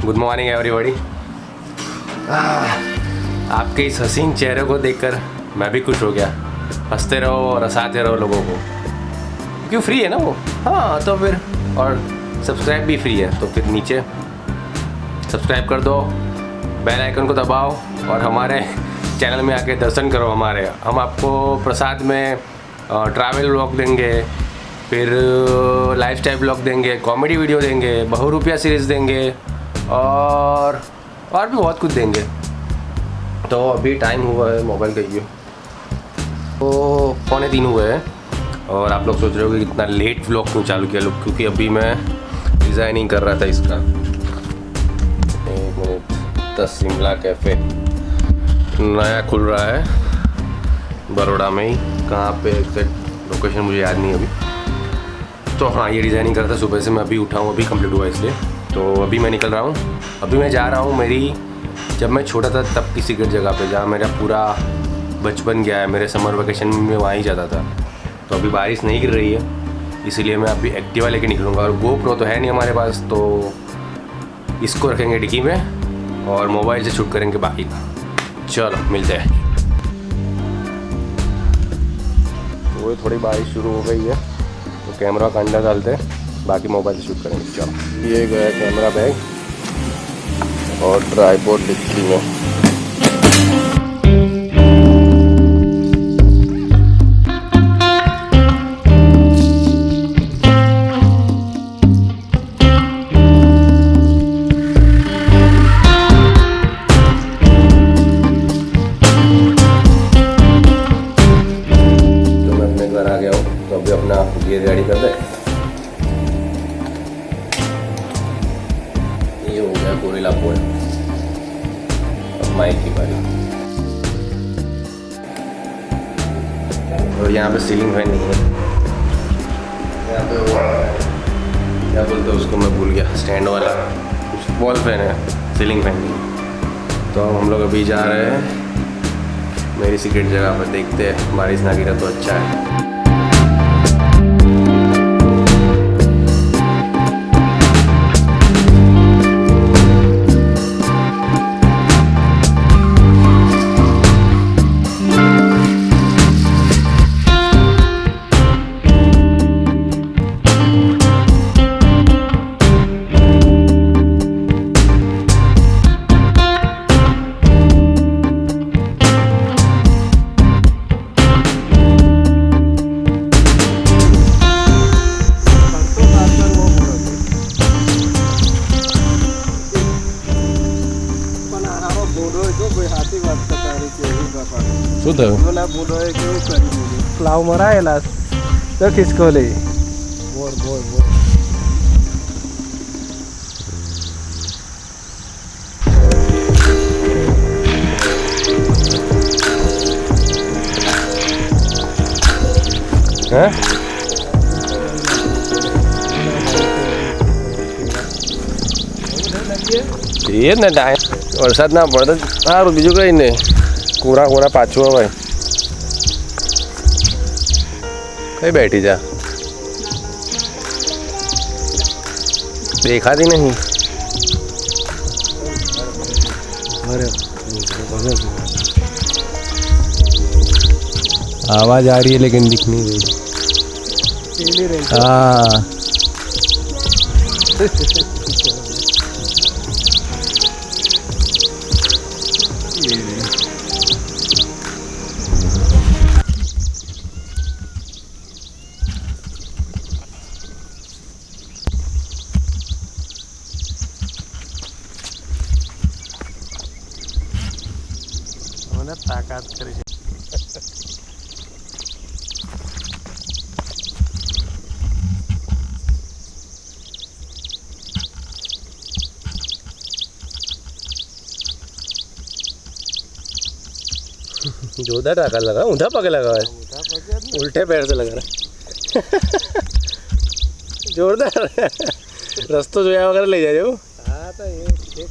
Good morning everybody. आपके इस हसीन चेहरे को देखकर मैं भी खुश हो गया। हंसते रहो और हंसाते रहो लोगों को, क्यों फ्री है ना वो। हाँ तो फिर, और सब्सक्राइब भी फ्री है, तो फिर नीचे सब्सक्राइब कर दो, बेल आइकन को दबाओ और हमारे चैनल में आके दर्शन करो हमारे। हम आपको प्रसाद में ट्रैवल व्लॉग देंगे, फिर लाइफस्टाइल व्लॉग देंगे, कॉमेडी वीडियो देंगे, बहुरूपिया सीरीज़ देंगे और भी बहुत कुछ देंगे। तो अभी टाइम हुआ है, मोबाइल का ये तो 2:45 हुए हैं और आप लोग सोच रहे हो कि कितना लेट व्लॉग क्यों चालू किया लोग, क्योंकि अभी मैं डिज़ाइनिंग कर रहा था इसका। 1 मिनट, द शिमला कैफ़े नया खुल रहा है बड़ौदा में ही, कहाँ पे एग्जैक्ट लोकेशन मुझे याद नहीं अभी। तो हाँ, ये डिज़ाइनिंग करता सुबह से, मैं अभी उठा हूँ, अभी कंप्लीट हुआ इसलिए। तो अभी मैं निकल रहा हूँ, अभी मैं जा रहा हूँ मेरी, जब मैं छोटा था तब की सीक्रेट जगह पे, जहाँ मेरा पूरा बचपन गया है। मेरे समर वेकेशन में वहाँ ही जाता था। तो अभी बारिश नहीं गिर रही है, इसीलिए मैं अभी एक्टिवा लेके निकलूँगा। और GoPro तो है नहीं हमारे पास, तो इसको रखेंगे डिक्की में और मोबाइल से शूट करेंगे बाकी का। चलो मिलते हैं। तो वो थोड़ी बारिश शुरू हो गई है, तो कैमरा का अंडा डालते हैं, बाकी मोबाइल से शूट करेंगे। चलो, ये गया कैमरा बैग और ट्राइपॉड डिक्की में। तो मैं अपने घर आ गया हूँ, तो अभी अपना गियर रेडी कर दे। ये हो गया गोरिल्ला पोल। अब माइक की बारी, और यहाँ पे सीलिंग फैन नहीं है, यहाँ पे वो क्या बोलते हैं उसको, मैं भूल गया, स्टैंड वाला कुछ वॉल फैन है, सीलिंग फैन नहीं। तो हम लोग अभी जा रहे हैं मेरी सीक्रेट जगह पर, देखते हैं बारिश ना गिरा तो अच्छा है। શું થયું? ફ્લાવ મરાયેલા તો ખિસકોલી બોર બોર બોર હે? એ જ ને, વરસાદ ના પડે તો સારું, બીજું કંઈ નહીં. કોરા કોરા પાછું હવે કઈ બેઠી જા, દેખાતી नहीं। आवाज आ रही है लेकिन दिख नहीं रही। हाँ ताकत करी છે। जोरदार टाका लगा, ऊँधा पगे लगा है, उल्टे पैर से लगा रहा जोरदार। रस्तो जोया वगैरह ले जाए। हाँ तो ये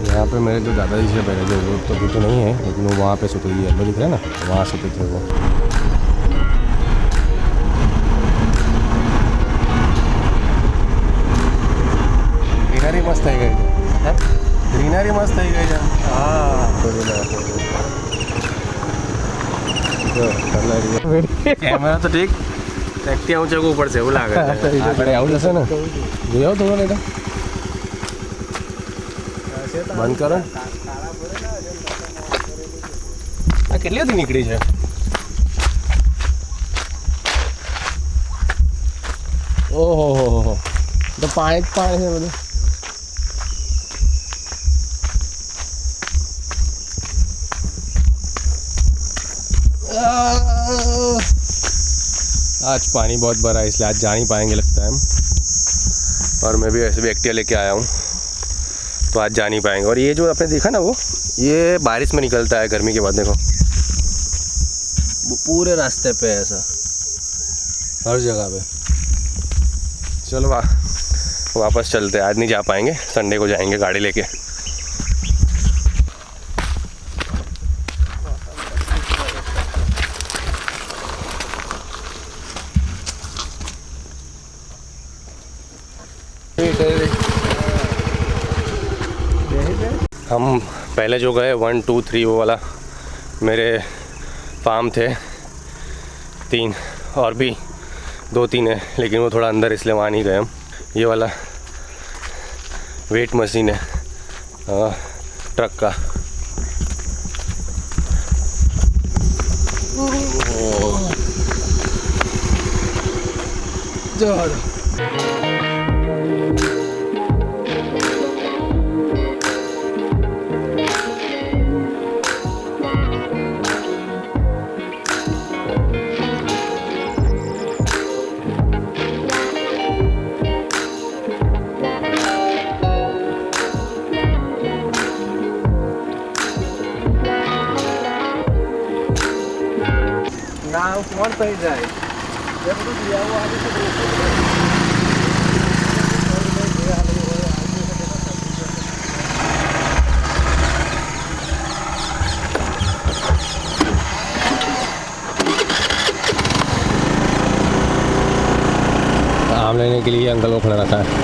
यहाँ पे मेरे जो दादाजी से पहले थे वो तो अभी तो नहीं है, लेकिन वो वहाँ पे सुते, येलो दिख रहा है ना, वहाँ सुते थे वो। કેમેરા તો ઠીક એકથી ઊંચા ઉપર છે એવું લાગે છે આપણે આવું જશે ને જોઈ આવો થોડો નહીં તો બંધ કરો આ કેટલી હતી નીકળી છે ઓહો હો તો પાણી જ પાણી છે બધું आज पानी बहुत भरा है इसलिए आज जा नहीं पाएंगे लगता है हम और मैं भी ऐसे भी एक्टिवा लेके आया हूँ तो आज जा नहीं पाएंगे और ये जो आपने देखा ना वो ये बारिश में निकलता है गर्मी के बाद देखो पूरे रास्ते पे है ऐसा हर जगह पे चलो वापस चलते हैं आज नहीं जा पाएंगे संडे को जाएंगे गाड़ी लेके हम पहले जो गए 1 2 3 वो वाला मेरे फार्म थे 3 और भी 2-3 है लेकिन वो थोड़ा अंदर इसलिए वहाँ नहीं गए हम ये वाला वेट मशीन है ट्रक का નાવ કોણ થઈ જાય એ બધું દિયાઓ આજે તો आम लेने के लिए अंकल को खड़ा रखा है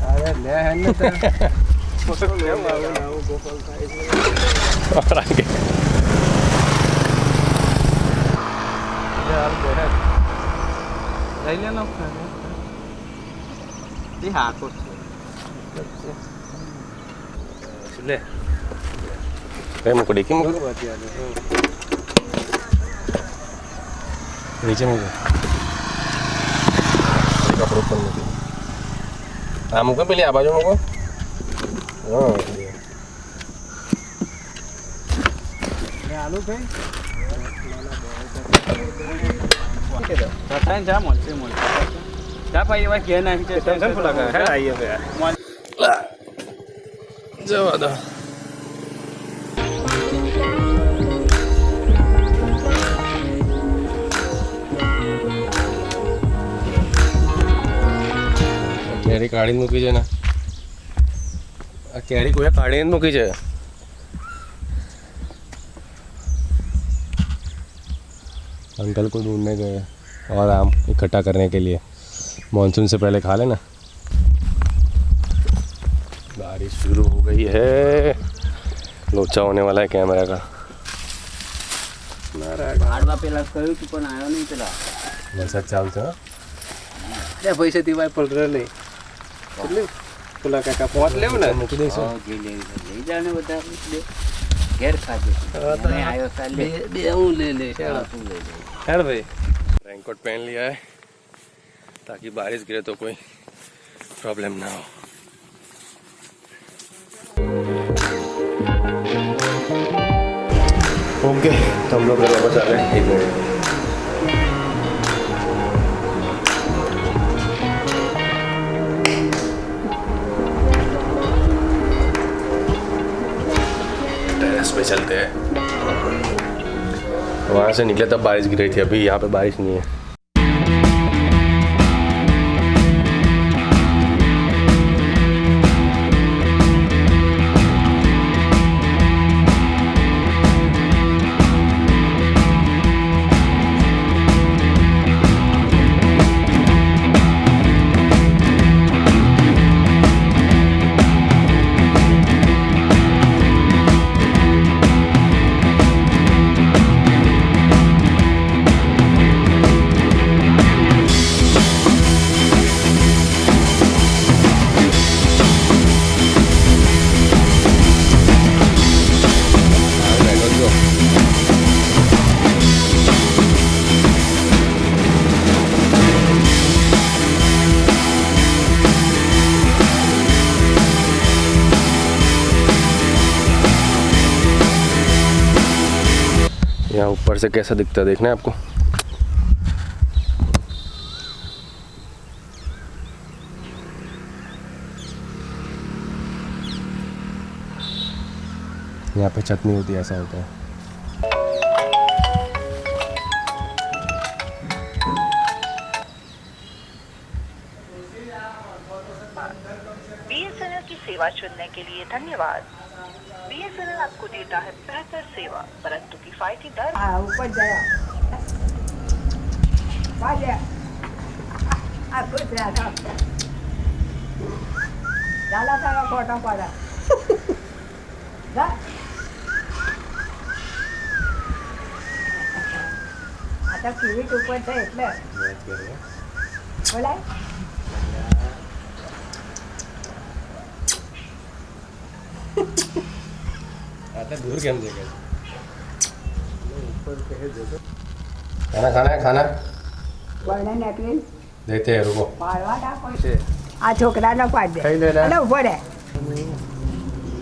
અરે લે હે ને તો ફોટો લેવા આવું ગોપાલ થાય और आगे યાર બેહે લઈ લેનો તે હાકો છે ले मुको देखिए मुको नीचे मुको कपड़ों पर मुको हाँ मुको पहले आ बाजू मुको हाँ આલુ ભાઈ રસાયણ જા મળશે જા ભાઈ એવા કે ના ટેન્શન ફૂલ લાગે હે આઈએ ભાઈ જવા દો કેરી કાઢીને મૂકી છે ને આ કેરી કોઈ કાઢીને મૂકી છે अंकल को ढूंढने गए और आम इकट्ठा करने के लिए मानसून से पहले खा लेना बारिश शुरू हो गई है लोचा होने वाला है कैमरा का આડવા પેલા કહ્યું તું પણ આવ્યો નહીં પેલા वरसाद ચાલશે લે પૈસા દીવાય પડ લે એટલે પેલા કાકા પોટ લેવ ને મૂકી દઈશું લઈ જાને બધા દે ઘેર ખાજે મેં આવ્યો સાલે બે હું લે લે તું લે લે હેડ ભાઈ रेनकोट पहन लिया है ताकि बारिश गिरे तो कोई प्रॉब्लम ना हो ओके तो हम लोग वापस आ गए 1 मिनट टेरेस पे चलते हैं वहाँ से निकले तब बारिश गिर रही थी अभी यहाँ पे बारिश नहीं है यहाँ ऊपर से कैसा दिखता है देखना है आपको। यहाँ पे छत नहीं होती, ऐसा होता है। BSNL की सेवा चुनने के लिए धन्यवाद। BSNL आपको देता है बेहतर सेवा, परंतु किफायती दर। ऊपर जाया कुछ झाला सगळा खोटा पाडा आता किवीट उपरचं घेतलं बोलाय आता दूर केम जगह ऊपर कहे देखो। खाना खाना है, खाना वर्ण नेकलेस देते हैं, रुको। पाळवा टाकायचे આ છોકરાનો પાડે ખાઈ લેલા. અને ઉભો રહે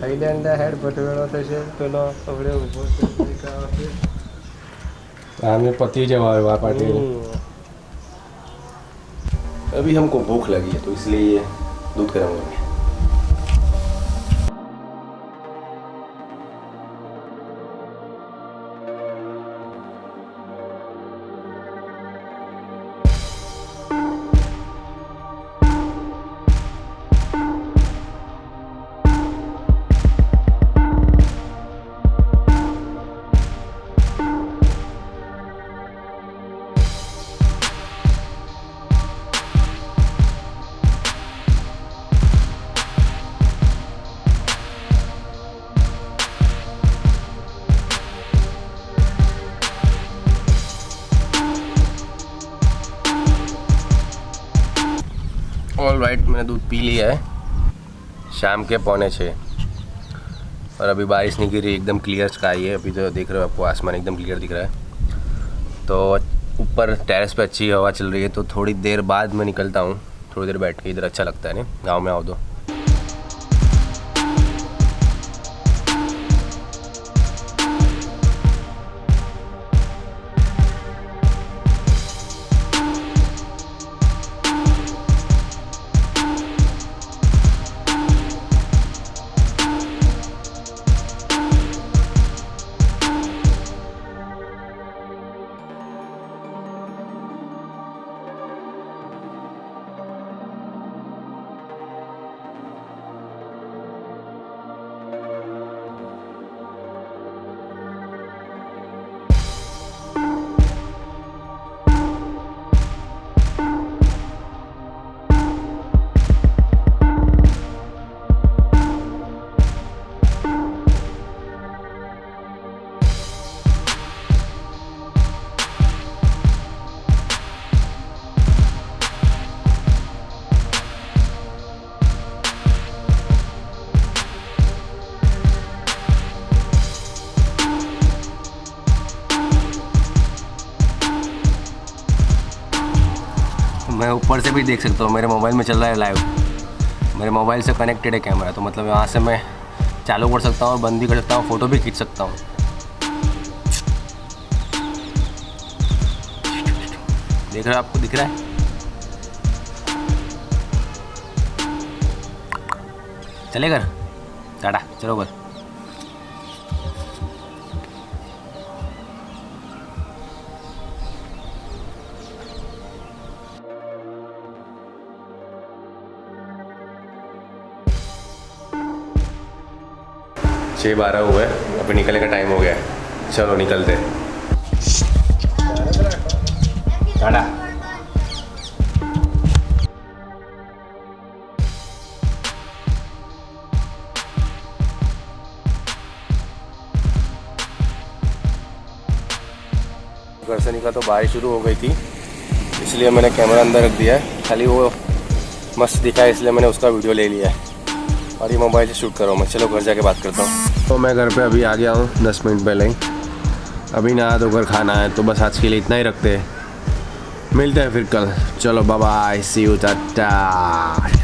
થાઈલેન્ડ હેડ પટવેલો થશે પેલો આપણે ઊભો છે આમે પતિ जवा पार्टी। अभी हमको भूख लगी है तो इसलिए दूध गर्म हो गया। ऑल राइट, मैंने दूध पी लिया है। शाम के 5:45 और अभी बारिश नहीं गिरी, एकदम क्लियर स्काई है। अभी जो देख रहे हो आपको आसमान एकदम क्लियर दिख रहा है। तो ऊपर टेरेस पे अच्छी हवा चल रही है, तो थोड़ी देर बाद मैं निकलता हूँ। थोड़ी देर बैठ के इधर अच्छा लगता है ना, गाँव में आओ तो। मैं ऊपर से भी देख सकता हूँ, मेरे मोबाइल में चल रहा है लाइव। मेरे मोबाइल से कनेक्टेड है कैमरा, तो मतलब यहाँ से मैं चालू कर सकता हूँ और बंद भी कर सकता हूँ, फ़ोटो भी खींच सकता हूँ। देख रहे हो, आपको दिख रहा है? चले घर, टाटा, चलो घर। छः 12 हुए, अभी निकलने का टाइम हो गया है। चलो निकलते हैं, टाटा। घर से निकला तो बारिश शुरू हो गई थी, इसलिए मैंने कैमरा अंदर रख दिया है। खाली वो मस्त दिखा है इसलिए मैंने उसका वीडियो ले लिया है और ये मोबाइल से शूट कर रहा हूँ मैं। चलो घर जाके बात करता हूँ। तो मैं घर पे अभी आ गया हूँ 10 मिनट पहले ही। अभी नहा धोकर खाना है, तो बस आज के लिए इतना ही रखते हैं। मिलते हैं फिर कल। चलो bye bye, see you, Tata.